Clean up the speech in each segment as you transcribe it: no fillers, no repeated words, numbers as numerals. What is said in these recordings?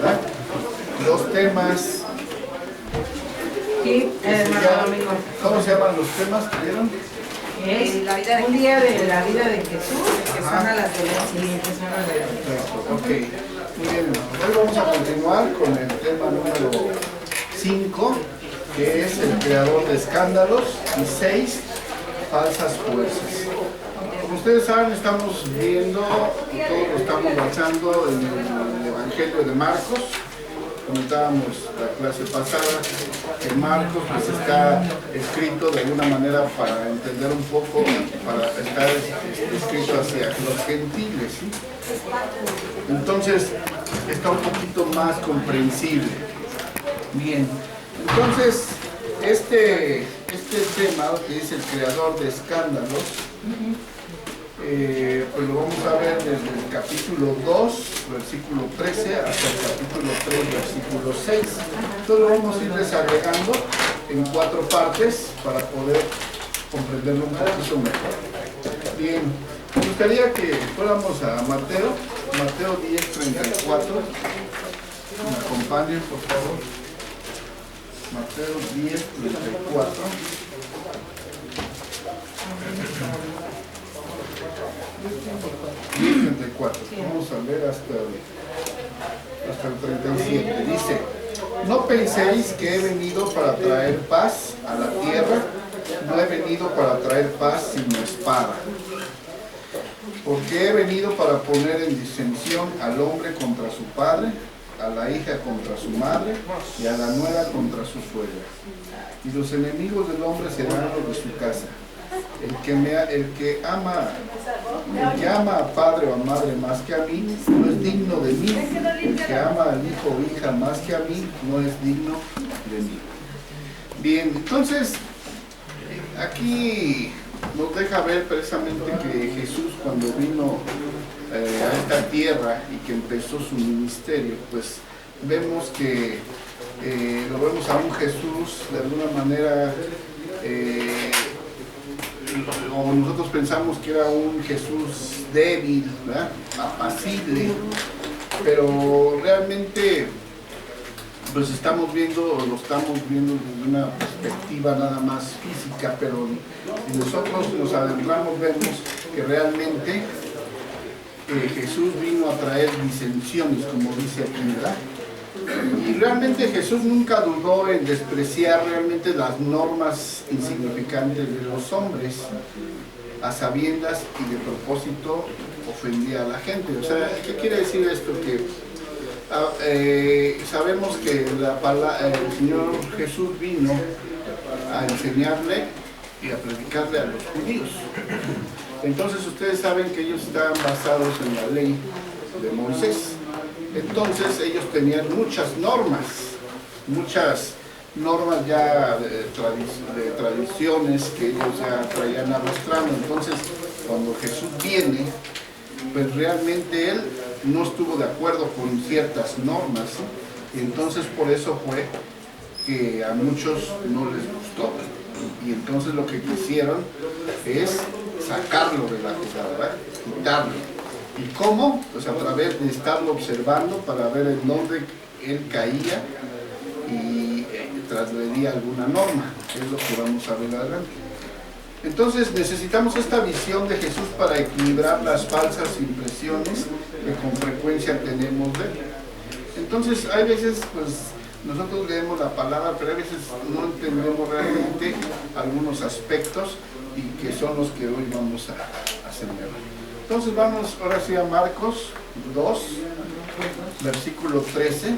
¿verdad? Los temas. Sí, ¿Cómo se llaman los temas que vieron? Es un día de la vida de Jesús, que son a las violencias. Ok, muy bien. Hoy vamos a continuar con el tema número 5, que es el creador de escándalos, y 6, falsas fuerzas. Como ustedes saben, estamos viendo, todos lo estamos basando en el Evangelio de Marcos. Comentábamos la clase pasada que Marcos pues está escrito de alguna manera para entender un poco, para estar escrito hacia los gentiles, ¿sí? Entonces está un poquito más comprensible. Bien, entonces este tema que es el creador de escándalos, pues lo vamos a ver desde el capítulo 2, versículo 13, hasta el capítulo 3, versículo 6. Entonces lo vamos a ir desagregando en 4 partes para poder comprenderlo un poquito mejor. Bien, me gustaría que fuéramos a Mateo 10:34. Me acompañen, por favor. Mateo 10:34. 10:34. Vamos a leer hasta el 37. Dice: no penséis que he venido para traer paz a la tierra, no he venido para traer paz sino espada. Porque he venido para poner en disensión al hombre contra su padre, a la hija contra su madre y a la nuera contra su suegra. Y los enemigos del hombre serán los de su casa. El que ama a padre o a madre más que a mí, no es digno de mí. El que ama al hijo o hija más que a mí, no es digno de mí. Bien, entonces, aquí nos deja ver precisamente que Jesús, cuando vino a esta tierra y que empezó su ministerio, pues vemos que lo vemos a un Jesús de alguna manera, o nosotros pensamos que era un Jesús débil, ¿verdad? Apacible, pero realmente pues lo estamos viendo desde una perspectiva nada más física, pero si nosotros nos adentramos vemos que realmente Jesús vino a traer disensiones, como dice aquí, ¿verdad? Y realmente Jesús nunca dudó en despreciar realmente las normas insignificantes de los hombres, a sabiendas y de propósito ofendía a la gente. O sea, ¿qué quiere decir esto? Que sabemos que el Señor Jesús vino a enseñarle y a predicarle a los judíos. Entonces ustedes saben que ellos estaban basados en la ley de Moisés. Entonces ellos tenían muchas normas ya de tradiciones que ellos ya traían arrastrando. Entonces cuando Jesús viene, pues realmente él no estuvo de acuerdo con ciertas normas, ¿sí? Y entonces por eso fue que a muchos no les gustó, y entonces lo que quisieron es sacarlo de la jugada, quitarlo. ¿Y cómo? Pues a través de estarlo observando para ver en dónde él caía y transgredía alguna norma. Es lo que vamos a ver adelante. Entonces necesitamos esta visión de Jesús para equilibrar las falsas impresiones que con frecuencia tenemos de él. Entonces hay veces, pues nosotros leemos la palabra, pero a veces no entendemos realmente algunos aspectos, y que son los que hoy vamos a señalar. Entonces vamos ahora sí a Marcos 2, versículo 13.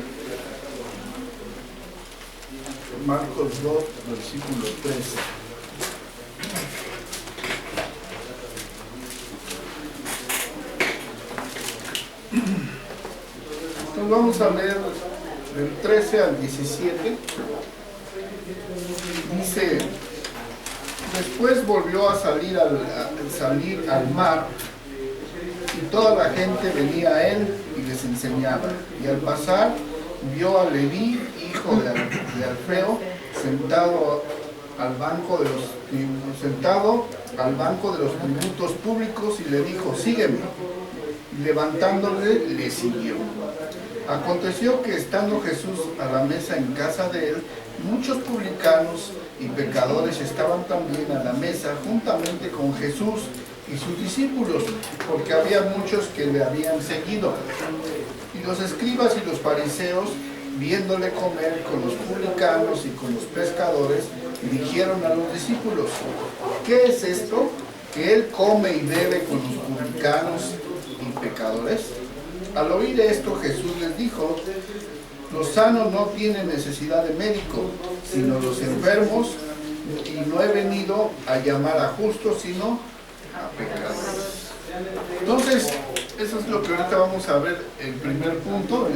Marcos 2, versículo 13. Entonces vamos a leer del 13 al 17. Dice: después volvió a salir al mar, y toda la gente venía a él y les enseñaba. Y al pasar vio a Leví, hijo de Alfeo, sentado al banco de los tributos públicos, y le dijo: sígueme. Y levantándole, le siguió. Aconteció que estando Jesús a la mesa en casa de él, muchos publicanos y pecadores estaban también a la mesa juntamente con Jesús y sus discípulos, porque había muchos que le habían seguido. Y los escribas y los fariseos, viéndole comer con los publicanos y con los pescadores, dijeron a los discípulos: ¿qué es esto? ¿Que él come y bebe con los publicanos y pecadores? Al oír esto, Jesús les dijo: los sanos no tienen necesidad de médico, sino los enfermos, y no he venido a llamar a justos, sino a pecadores. Entonces, eso es lo que ahorita vamos a ver, el primer punto,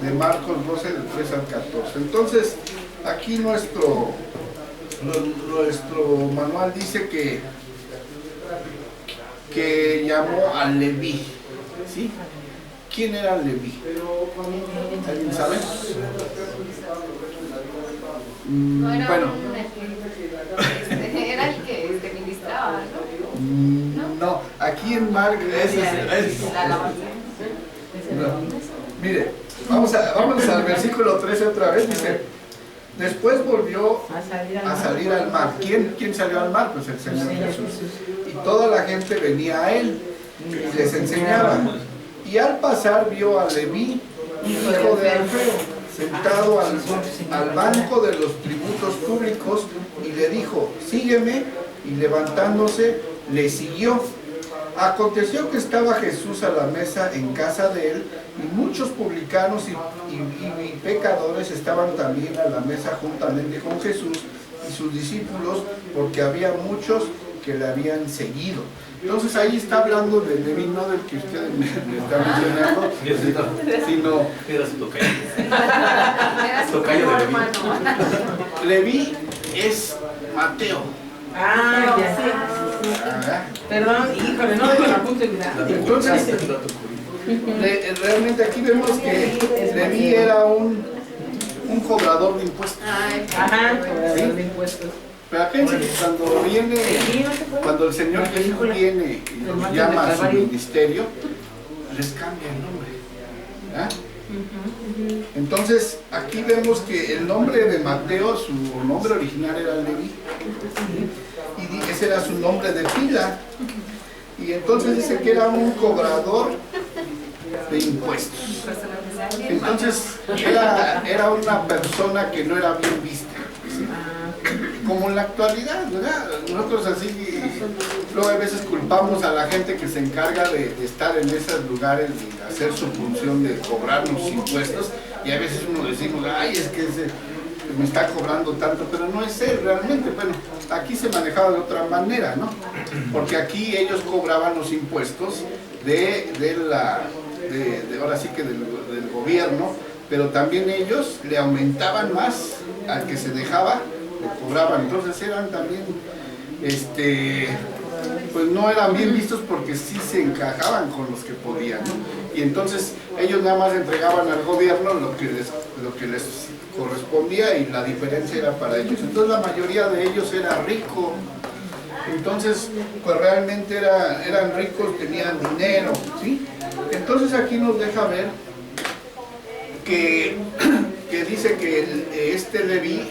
de Marcos 12, del 3 al 14. Entonces, aquí nuestro manual dice que llamó a Leví, ¿sí? ¿Quién era Leví? ¿Alguien sabe? Bueno. Era el que ministraba, ¿no? No, aquí en Marcos mire, vamos al versículo 13 otra vez. Dice: después volvió a salir al mar. ¿Quién salió al mar? Pues el Señor Jesús. Y toda la gente venía a él y les enseñaba. Y al pasar vio a Leví, hijo de Alfeo, sentado al banco de los tributos públicos, y le dijo: sígueme. Y levantándose le siguió. Aconteció que estaba Jesús a la mesa en casa de él, y muchos publicanos y pecadores estaban también a la mesa juntamente con Jesús y sus discípulos, porque había muchos que le habían seguido. Entonces ahí está hablando de Leví, no del que usted me está mencionando, sino era su tocayo. Tocayo de Leví. Leví es Mateo. Ah, ya sí. Perdón, híjole, no me la puse grande. Entonces, realmente aquí vemos que Leví era un cobrador de impuestos. Ajá, cobrador de impuestos. Pero fíjense que cuando el Señor Jesús viene y los llama a su ministerio, les cambia el nombre. ¿Ah? Entonces, aquí vemos que el nombre de Mateo, su nombre original era Leví, y ese era su nombre de pila. Y entonces dice que era un cobrador de impuestos. Entonces, era una persona que no era bien vista, ¿sí? Como en la actualidad, ¿verdad? Nosotros así, luego a veces culpamos a la gente que se encarga de estar en esos lugares, de hacer su función de cobrarnos impuestos, y a veces uno decimos: ay, es que me está cobrando tanto, pero no es él realmente. Bueno, aquí se manejaba de otra manera, ¿no? Porque aquí ellos cobraban los impuestos ahora sí que del gobierno, pero también ellos le aumentaban más al que se dejaba, le cobraban. Entonces eran también, pues no eran bien vistos, porque sí se encajaban con los que podían, ¿no? Y entonces ellos nada más entregaban al gobierno lo que les correspondía, y la diferencia era para ellos. Entonces la mayoría de ellos era rico. Entonces, pues realmente eran ricos, tenían dinero, ¿sí? Entonces aquí nos deja ver que dice que este Leví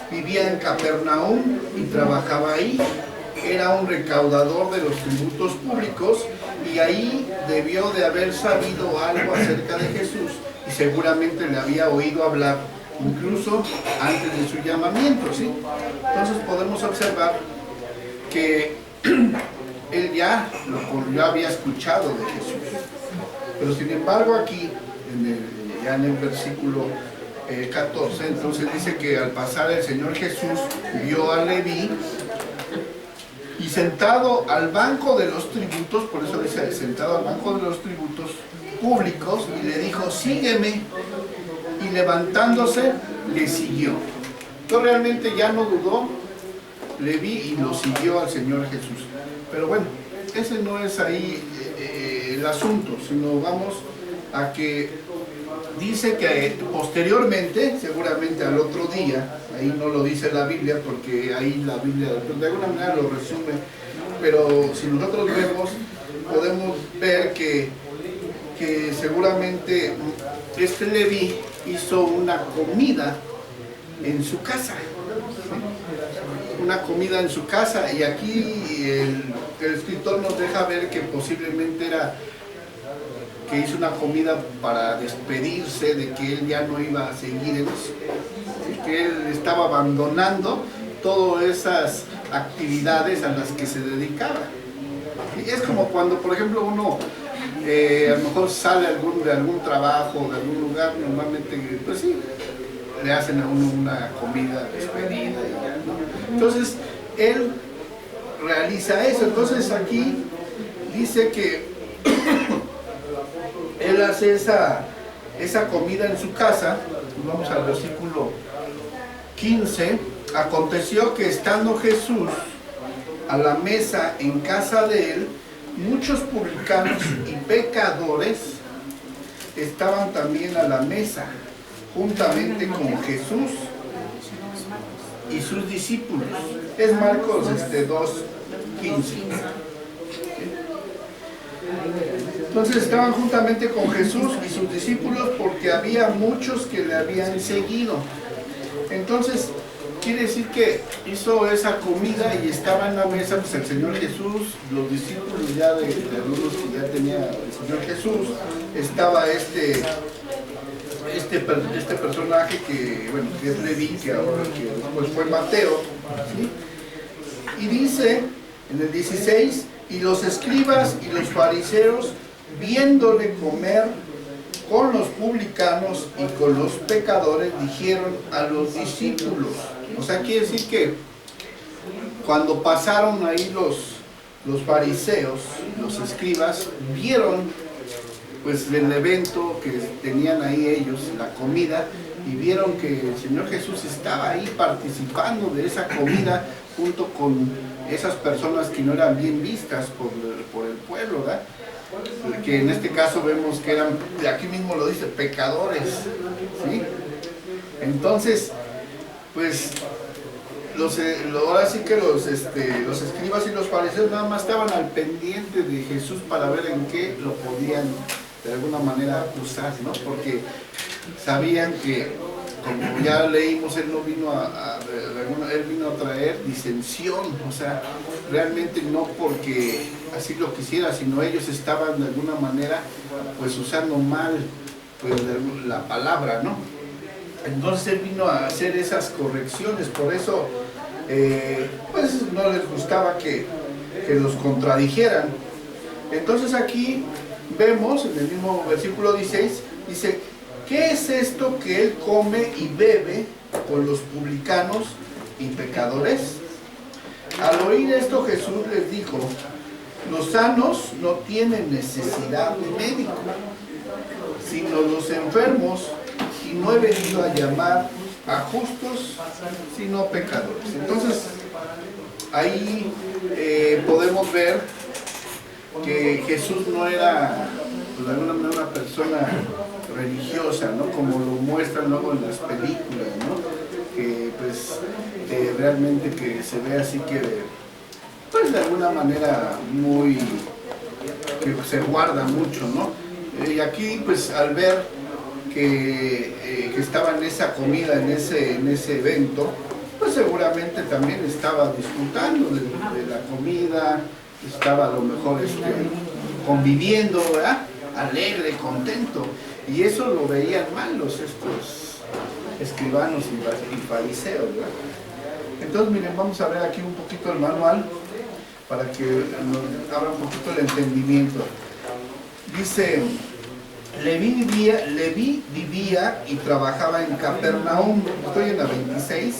vivía en Capernaum y trabajaba ahí. Era un recaudador de los tributos públicos, y ahí debió de haber sabido algo acerca de Jesús, y seguramente le había oído hablar incluso antes de su llamamiento, ¿sí? Entonces podemos observar que él ya había escuchado de Jesús. Pero sin embargo aquí, ya en el versículo 14, entonces dice que al pasar el Señor Jesús vio a Leví, y sentado al banco de los tributos, por eso dice sentado al banco de los tributos públicos, y le dijo: sígueme. Y levantándose le siguió. Entonces realmente ya no dudó Leví y lo siguió al Señor Jesús. Pero bueno, ese no es ahí el asunto, sino vamos a que dice que posteriormente, seguramente al otro día, ahí no lo dice la Biblia, porque ahí la Biblia de alguna manera lo resume, pero si nosotros vemos, podemos ver que seguramente este Leví hizo una comida en su casa, ¿sí? Una comida en su casa, y aquí el escritor nos deja ver que posiblemente era que hizo una comida para despedirse de que él ya no iba a seguir en eso, ¿sí? Que él estaba abandonando todas esas actividades a las que se dedicaba. Y es como cuando, por ejemplo, uno a lo mejor sale de algún trabajo, de algún lugar, normalmente, pues sí, le hacen a uno una comida despedida y ya, ¿no? Entonces, él realiza eso. Entonces aquí dice que él hace esa comida en su casa. Vamos al versículo 15. Aconteció que estando Jesús a la mesa en casa de él, muchos publicanos y pecadores estaban también a la mesa, juntamente con Jesús y sus discípulos. Es Marcos 2:15. Entonces estaban juntamente con Jesús y sus discípulos porque había muchos que le habían seguido. Entonces, quiere decir que hizo esa comida y estaba en la mesa, pues el Señor Jesús, los discípulos ya de algunos que ya tenía el Señor Jesús, estaba este personaje que, bueno, que es Leví, que ahora que después fue Mateo, ¿sí? Y dice en el 16, y los escribas y los fariseos, viéndole comer con los publicanos y con los pecadores, dijeron a los discípulos. O sea, quiere decir que cuando pasaron ahí los fariseos, los escribas, vieron pues el evento que tenían ahí ellos, la comida, y vieron que el Señor Jesús estaba ahí participando de esa comida junto con esas personas que no eran bien vistas por el pueblo, ¿verdad? Que en este caso vemos que eran, aquí mismo lo dice, pecadores, ¿sí? Entonces, pues ahora sí que los escribas y los fariseos nada más estaban al pendiente de Jesús para ver en qué lo podían de alguna manera acusar, ¿no? Porque sabían que, como ya leímos, él no vino él vino a traer disensión, o sea, realmente no porque así lo quisiera, sino ellos estaban de alguna manera pues usando mal pues la palabra, ¿no? Entonces él vino a hacer esas correcciones, por eso pues no les gustaba que los contradijeran. Entonces aquí vemos en el mismo versículo 16, dice: ¿qué es esto que él come y bebe con los publicanos y pecadores? Al oír esto, Jesús les dijo: los sanos no tienen necesidad de médico, sino los enfermos, y no he venido a llamar a justos, sino pecadores. Entonces, ahí podemos ver que Jesús no era, pues, de alguna manera, una persona religiosa, ¿no? Como lo muestran luego en las películas, ¿no? Que pues realmente que se ve así que pues de alguna manera muy que se guarda mucho, ¿no? Y aquí pues al ver que estaba en esa comida, en ese evento, pues seguramente también estaba disfrutando de la comida, estaba a lo mejor conviviendo, ¿verdad? Alegre, contento, y eso lo veían mal estos escribanos y fariseos, ¿verdad? Entonces miren, vamos a ver aquí un poquito el manual para que nos abra un poquito el entendimiento. Dice: Leví vivía y trabajaba en Capernaum. Estoy en la 26,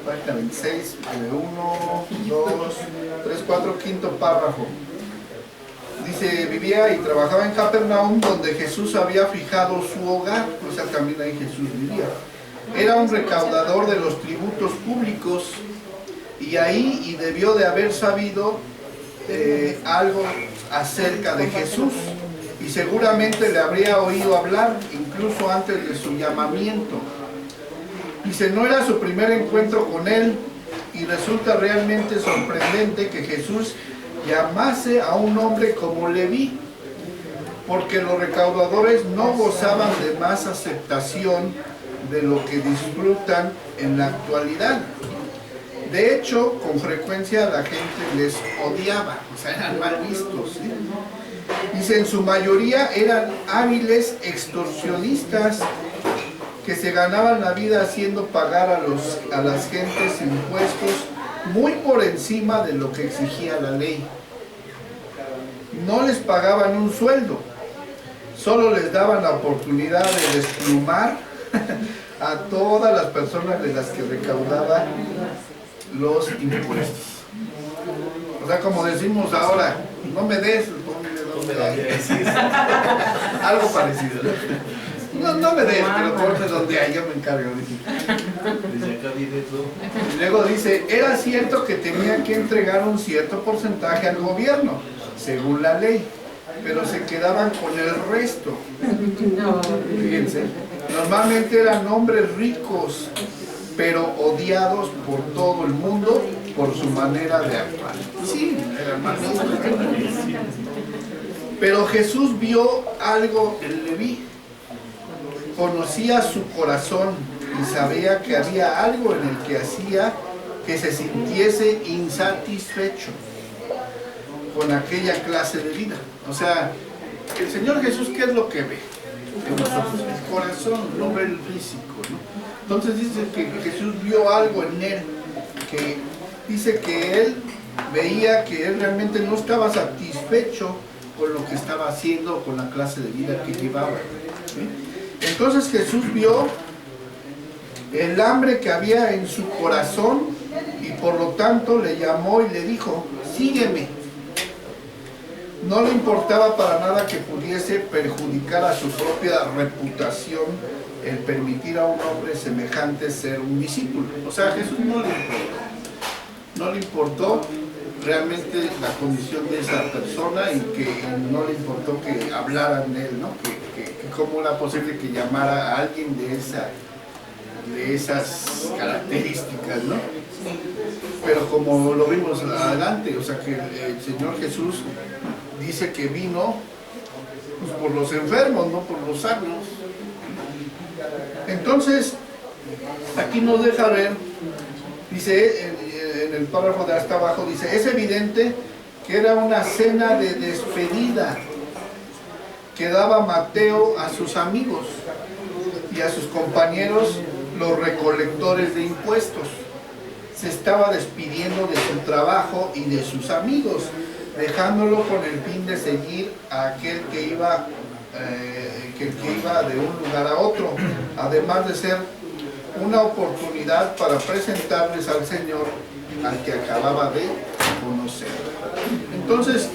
página 26, 1, 2, 3, 4, quinto párrafo. Dice: vivía y trabajaba en Capernaum, donde Jesús había fijado su hogar. O sea, también ahí Jesús vivía. Era un recaudador de los tributos públicos, y ahí debió de haber sabido algo acerca de Jesús, y seguramente le habría oído hablar, incluso antes de su llamamiento. Dice: no era su primer encuentro con él, y resulta realmente sorprendente que Jesús llamase a un hombre como Leví, porque los recaudadores no gozaban de más aceptación de lo que disfrutan en la actualidad. De hecho, con frecuencia la gente les odiaba, o sea, eran mal vistos, ¿sí? Dice, en su mayoría eran hábiles extorsionistas que se ganaban la vida haciendo pagar a las gentes impuestos muy por encima de lo que exigía la ley. No les pagaban un sueldo, solo les daban la oportunidad de desplumar a todas las personas de las que recaudaban los impuestos. O sea, como decimos ahora, no me des, ponme donde hay. Algo parecido. No me des, pero ponme donde hay, yo me encargo. Y luego dice, era cierto que tenía que entregar un cierto porcentaje al gobierno, según la ley, pero se quedaban con el resto. Fíjense, normalmente eran hombres ricos, pero odiados por todo el mundo por su manera de actuar. Sí, eran más ricos. Pero Jesús vio algo en Leví. Conocía su corazón y sabía que había algo en el que hacía que se sintiese insatisfecho con aquella clase de vida. O sea, el Señor Jesús, ¿qué es lo que ve en nosotros? El corazón, no ve el físico, ¿no? Entonces dice que Jesús vio algo en él, que dice que él veía que él realmente no estaba satisfecho con lo que estaba haciendo, con la clase de vida que llevaba, ¿sí? Entonces Jesús vio el hambre que había en su corazón y por lo tanto le llamó y le dijo, sígueme. No le importaba para nada que pudiese perjudicar a su propia reputación el permitir a un hombre semejante ser un discípulo. O sea, a Jesús no le importó realmente la condición de esa persona y que no le importó que hablaran de él, ¿no? Que cómo era posible que llamara a alguien de esas características, ¿no? Pero como lo vimos adelante, o sea que el Señor Jesús dice que vino pues, por los enfermos, no por los sanos. Entonces, aquí nos deja ver, dice en el párrafo de hasta abajo, dice, es evidente que era una cena de despedida que daba Mateo a sus amigos y a sus compañeros, los recolectores de impuestos. Se estaba despidiendo de su trabajo y de sus amigos, dejándolo con el fin de seguir a aquel que iba de un lugar a otro, además de ser una oportunidad para presentarles al Señor al que acababa de conocer. Entonces,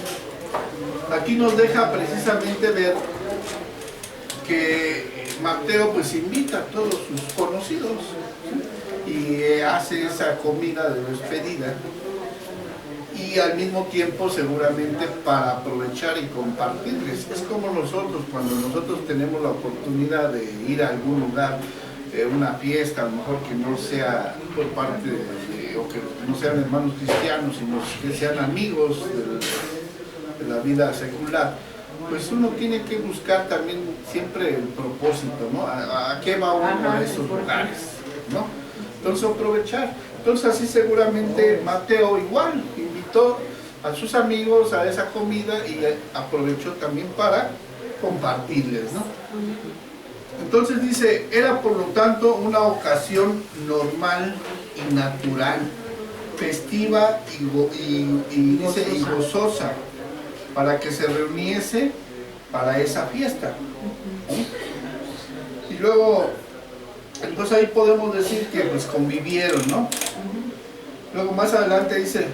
aquí nos deja precisamente ver que Mateo pues invita a todos sus conocidos y hace esa comida de despedida y al mismo tiempo seguramente para aprovechar y compartirles. Es como nosotros, cuando nosotros tenemos la oportunidad de ir a algún lugar, una fiesta, a lo mejor que no sea por parte o que no sean hermanos cristianos, sino que sean amigos de la vida secular, pues uno tiene que buscar también siempre el propósito, ¿no? ¿A qué va uno a esos lugares, ¿no? Entonces aprovechar. Entonces así seguramente Mateo igual invitó a sus amigos a esa comida y aprovechó también para compartirles, ¿no? Entonces dice, era por lo tanto una ocasión normal y natural, festiva y gozosa, para que se reuniese para esa fiesta. Y luego, entonces ahí podemos decir que pues convivieron, ¿no? Luego más adelante dice,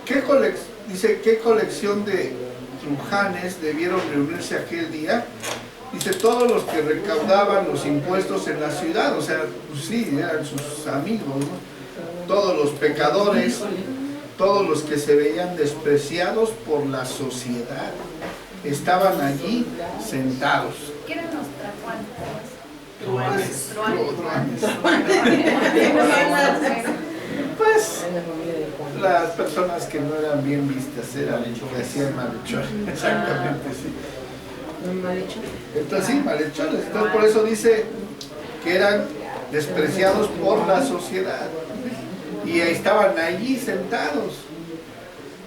¿qué colección de trujanes debieron reunirse aquel día? Dice, todos los que recaudaban los impuestos en la ciudad, o sea, pues sí, eran sus amigos, ¿no? Todos los pecadores, todos los que se veían despreciados por la sociedad, estaban allí sentados. ¿Qué eran los trajuanes? Pues pues las personas que no eran bien vistas eran que hacían malhechores. Exactamente, sí. Entonces sí, malhechores. Entonces por eso dice que eran despreciados por la sociedad. Y ahí estaban allí sentados.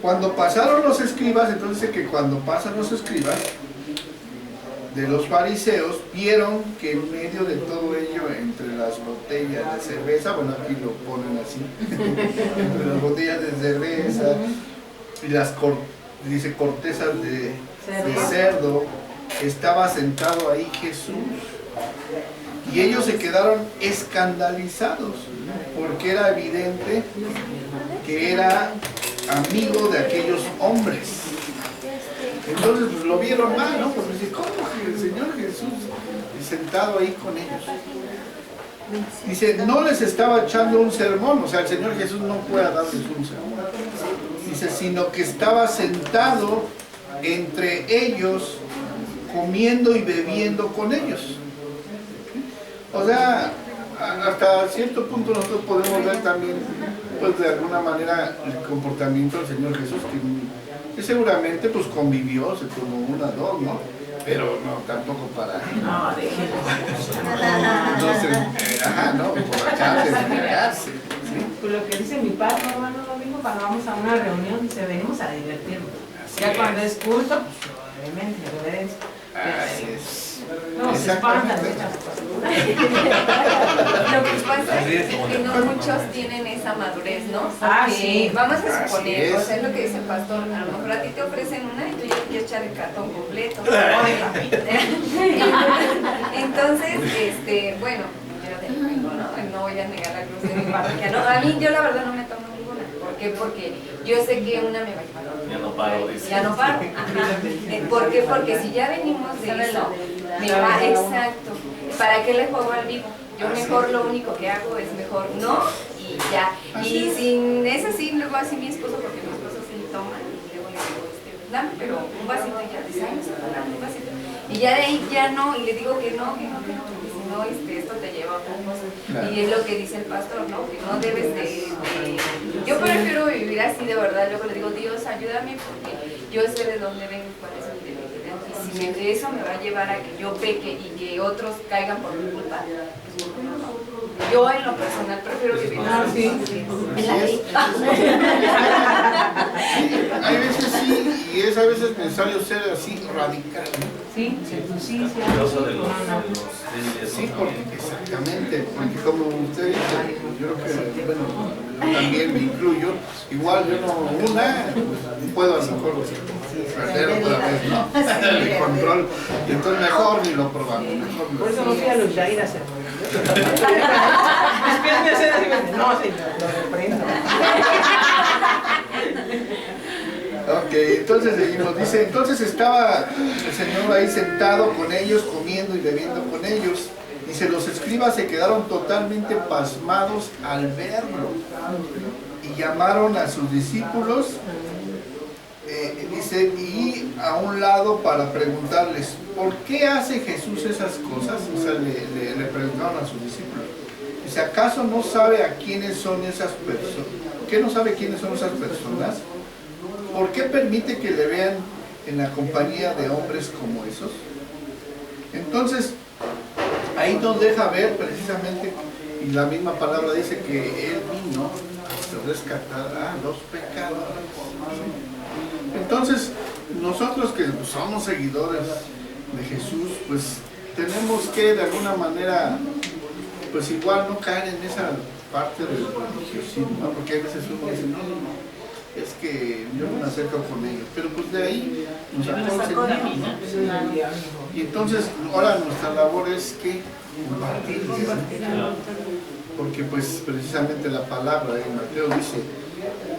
Cuando pasaron los escribas, entonces dice que cuando pasan los escribas de los fariseos, vieron que en medio de todo ello, entre las botellas de cerveza, bueno, aquí lo ponen así, entre las botellas de cerveza y las dice cortezas de cerdo, estaba sentado ahí Jesús. Y ellos se quedaron escandalizados, porque era evidente que era amigo de aquellos hombres. Entonces pues, lo vieron mal, ¿no? Porque dice, ¿cómo que el Señor Jesús sentado ahí con ellos? Dice, no les estaba echando un sermón, o sea, el Señor Jesús no puede darles un sermón. Dice, sino que estaba sentado entre ellos, comiendo y bebiendo con ellos. O sea, hasta cierto punto nosotros podemos ver también, pues de alguna manera, el comportamiento del Señor Jesús, que seguramente pues convivió, se tomó una, dos, ¿no? Pero no, tampoco para... No, déjenlo. No, emborracharse, embriagarse. Pues lo que dice mi padre, hermano, lo mismo cuando vamos a una reunión, dice, venimos a divertirnos. Ya cuando es culto, pues obviamente, reverencia. Así es. No, se espantan. Lo que pasa es que no muchos tienen esa madurez, ¿no? Sí. Vamos a suponer, es. o sea, es lo que dice el pastor, a lo mejor a ti te ofrecen una y tú ya quieres echar el cartón completo. Entonces, bueno, yo tengo, ¿no? No voy a negar la cruz de mi parroquia, ¿no? A mí, yo la verdad no me tomo ninguna. ¿Por qué? Porque yo sé que una me va a llevar. Ya no paro, dice. Ya no paro. Ajá. ¿Por qué? Porque si ya venimos de eso, me va, exacto. ¿Para qué le juego al vivo? Yo mejor lo único que hago es mejor no y ya. Y sin es así, luego así mi esposo, porque mi esposo sí toma y luego le digo, dame, pero un vasito y ya, dice, ay, no se está dando un vasito. Y ya de ahí ya no, y le digo que no, porque si no, esto te lleva a otra cosa. Claro. Y es lo que dice el pastor, ¿no? Que no debes de... Yo prefiero vivir así de verdad, luego le digo, Dios, ayúdame porque yo sé de dónde vengo y cuál es mi debilidad. Y si de eso me va a llevar a que yo peque y que otros caigan por mi culpa, pues no. Yo en lo personal prefiero vivir así. En la ley. Hay veces sí, y es a veces necesario ser así radical, ¿no? Sí, sí. Curioso de los débiles, Sí, ¿no? porque exactamente, porque como usted dice, yo creo que, bueno, yo también me incluyo, igual yo no puedo a lo mejor perder otra vez, ¿no? El control, y entonces mejor ni lo probamos, mejor Por eso no fui a los Yairas, hermano. Espérame hacer así, no, señor, lo reprendo. Ok, entonces seguimos. Dice, entonces estaba el Señor ahí sentado con ellos, comiendo y bebiendo con ellos. Dice, los escribas se quedaron totalmente pasmados al verlo. Y llamaron a sus discípulos, dice, y a un lado para preguntarles, ¿por qué hace Jesús esas cosas? O sea, le preguntaron a sus discípulos. Dice, ¿acaso no sabe a quiénes son esas personas? ¿Por qué no sabe quiénes son esas personas? ¿Por qué permite que le vean en la compañía de hombres como esos? Entonces, ahí nos deja ver precisamente, y la misma palabra dice que Él vino a rescatar a los pecadores. Entonces, nosotros que somos seguidores de Jesús, pues tenemos que de alguna manera, pues igual no caer en esa parte del religiosismo, ¿no? Porque a veces uno dice, no, es que yo no me acerco con ellos, pero pues de ahí nos sacó el Señor. Y entonces ahora nuestra labor es que compartir, porque pues precisamente la palabra de Mateo dice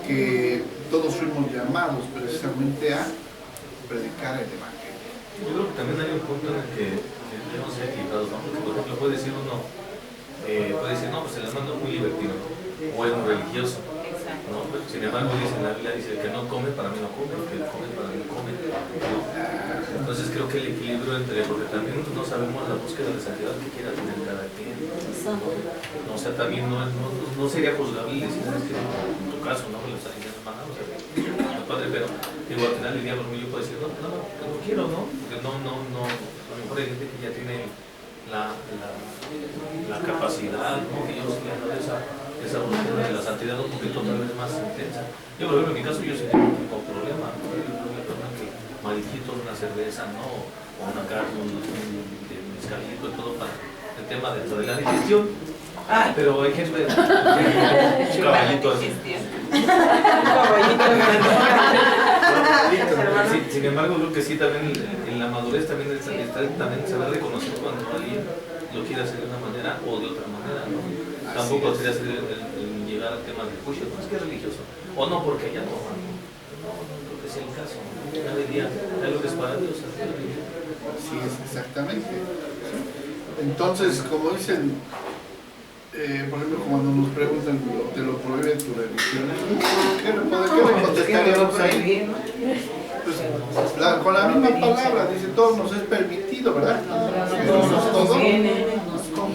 que todos fuimos llamados precisamente a predicar el Evangelio. Yo creo que también hay un punto en el que debemos ser equilibrados, ¿no? Porque, por ejemplo, puede decir uno, no, pues el hermano es muy libertino, o es un religioso, ¿no? Pero, sin embargo, dice en la Biblia, dice, el que no come, para mí no come, el que come, para mí no come, ¿no? Entonces creo que que el equilibrio entre, porque también no sabemos la búsqueda de santidad que quiera tener cada quien. ¿No? O sea, también no sería juzgable decir que en tu caso, ¿no? Los hermanos, o sea, el padre, pero digo, al final del día, por mí yo puedo decir, no quiero, ¿no? Porque no, a lo mejor hay gente que ya tiene la capacidad, ¿no? Que ellos ya no esa búsqueda de la santidad un poquito tal vez más intensa. Yo, por ejemplo, en mi caso, yo sí tengo un problema, ¿no? Mariquitos, una cerveza, ¿no? O una carne, un mezcalito y todo para el tema de la digestión. Pero hay gente un caballito así. Sin embargo, creo que sí, también en la madurez también está también saber reconocer cuando alguien lo quiere hacer de una manera o de otra manera, ¿no? Tampoco sería el llegar al tema del juicio, no es que es religioso, o no porque ya toman, no creo que sea el caso. Cada día hay lo que es para Dios. Así es, exactamente. Entonces, como dicen, por ejemplo, cuando nos preguntan, ¿te lo prohíbe tu religión? ¿Qué le contestaríamos ahí? Pues, con la misma palabra, dice, todo nos es permitido, ¿verdad? Todo nos conviene.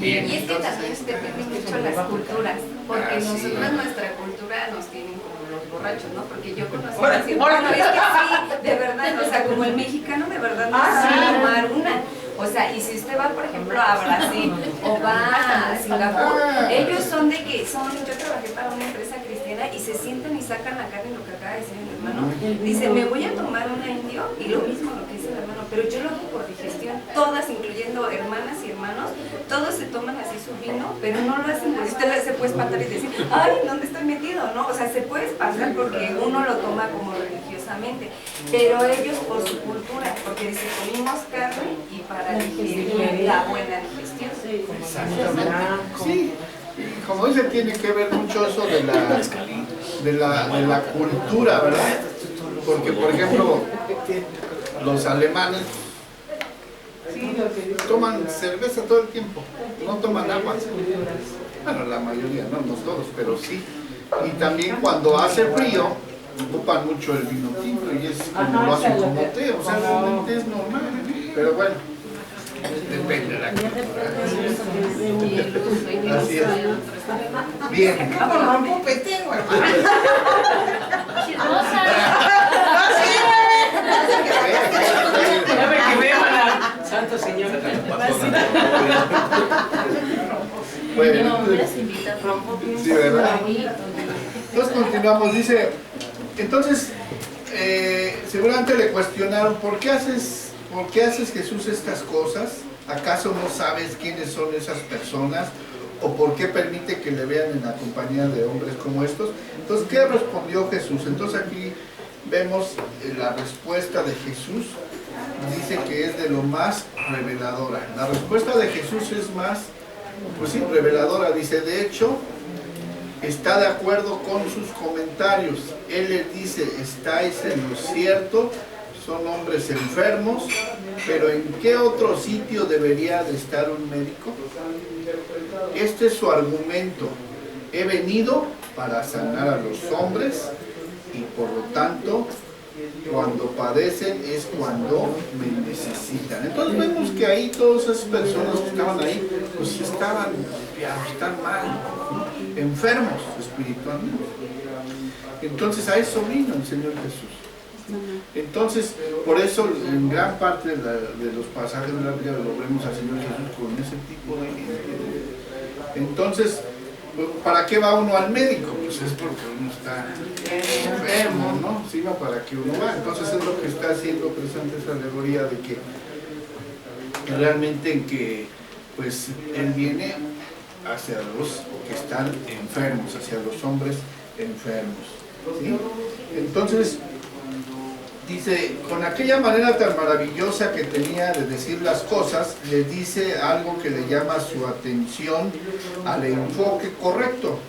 Y es que también depende mucho de las culturas, porque nosotros nuestra cultura nos tienen como los borrachos, ¿no? Porque yo conocí así, bueno, es que sí, de verdad, o sea, como el mexicano de verdad no sabe tomar una. O sea, y si usted va, por ejemplo, a Brasil o va a Singapur, ellos son de que yo trabajé para una empresa cristiana y se sientan y sacan la carne, lo que acaba de decir mi hermano. Dice, me voy a tomar una indio, y lo mismo lo que dice el hermano, pero yo lo hago por digestión. Todas, incluyendo hermanas y hermanos, todos se toman así su vino, pero no lo hacen, pues usted se puede espantar y decir, ay, ¿dónde estoy metido? ¿No? O sea, se puede espantar porque uno lo toma como religiosamente, pero ellos por su cultura, porque dice, comimos carne y para digerir la buena digestión. Exactamente. Sí, y como dice, tiene que ver mucho eso de la cultura, ¿verdad? Porque, por ejemplo, los alemanes toman cerveza todo el tiempo, no toman agua. Bueno, la mayoría, no todos, pero sí. Y también cuando hace frío, ocupan mucho el vino tinto y es como lo hacen como té, o sea, realmente es normal. Pero bueno, depende de la cultura. Así es. Bien. Santo Señor. Bueno, sí, ¿verdad? Entonces continuamos, dice, entonces seguramente le cuestionaron, ¿por qué haces Jesús estas cosas? ¿Acaso no sabes quiénes son esas personas? ¿O por qué permite que le vean en la compañía de hombres como estos? Entonces, ¿qué respondió Jesús? Entonces aquí vemos la respuesta de Jesús, dice que es de lo más reveladora. La respuesta de Jesús es más, pues sí, reveladora. Dice, de hecho, está de acuerdo con sus comentarios. Él les dice, estáis en lo cierto, son hombres enfermos, pero ¿en qué otro sitio debería de estar un médico? Este es su argumento. He venido para sanar a los hombres y por lo tanto, cuando padecen es cuando me necesitan. Entonces vemos que ahí todas esas personas que estaban ahí, pues están mal, ¿no? Enfermos espiritualmente. Entonces a eso vino el Señor Jesús. Entonces, por eso en gran parte de los pasajes de la Biblia lo vemos al Señor Jesús con ese tipo de gente. Entonces, ¿para qué va uno al médico? Pues es porque uno está enfermo, ¿no? Sí, va para que uno va. Entonces es lo que está haciendo presente esa alegoría de que realmente en que pues Él viene hacia los que están enfermos, hacia los hombres enfermos, ¿sí? Entonces dice, con aquella manera tan maravillosa que tenía de decir las cosas, les dice algo que le llama su atención al enfoque correcto,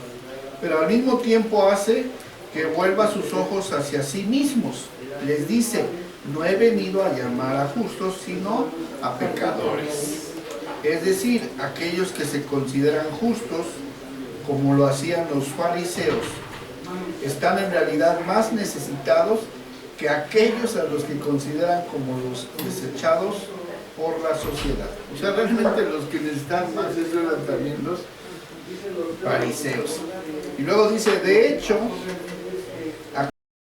pero al mismo tiempo hace que vuelva sus ojos hacia sí mismos. Les dice, no he venido a llamar a justos, sino a pecadores. Es decir, aquellos que se consideran justos, como lo hacían los fariseos, están en realidad más necesitados que aquellos a los que consideran como los desechados por la sociedad. O sea, realmente los que necesitan más eso eran también los fariseos. Y luego dice, de hecho,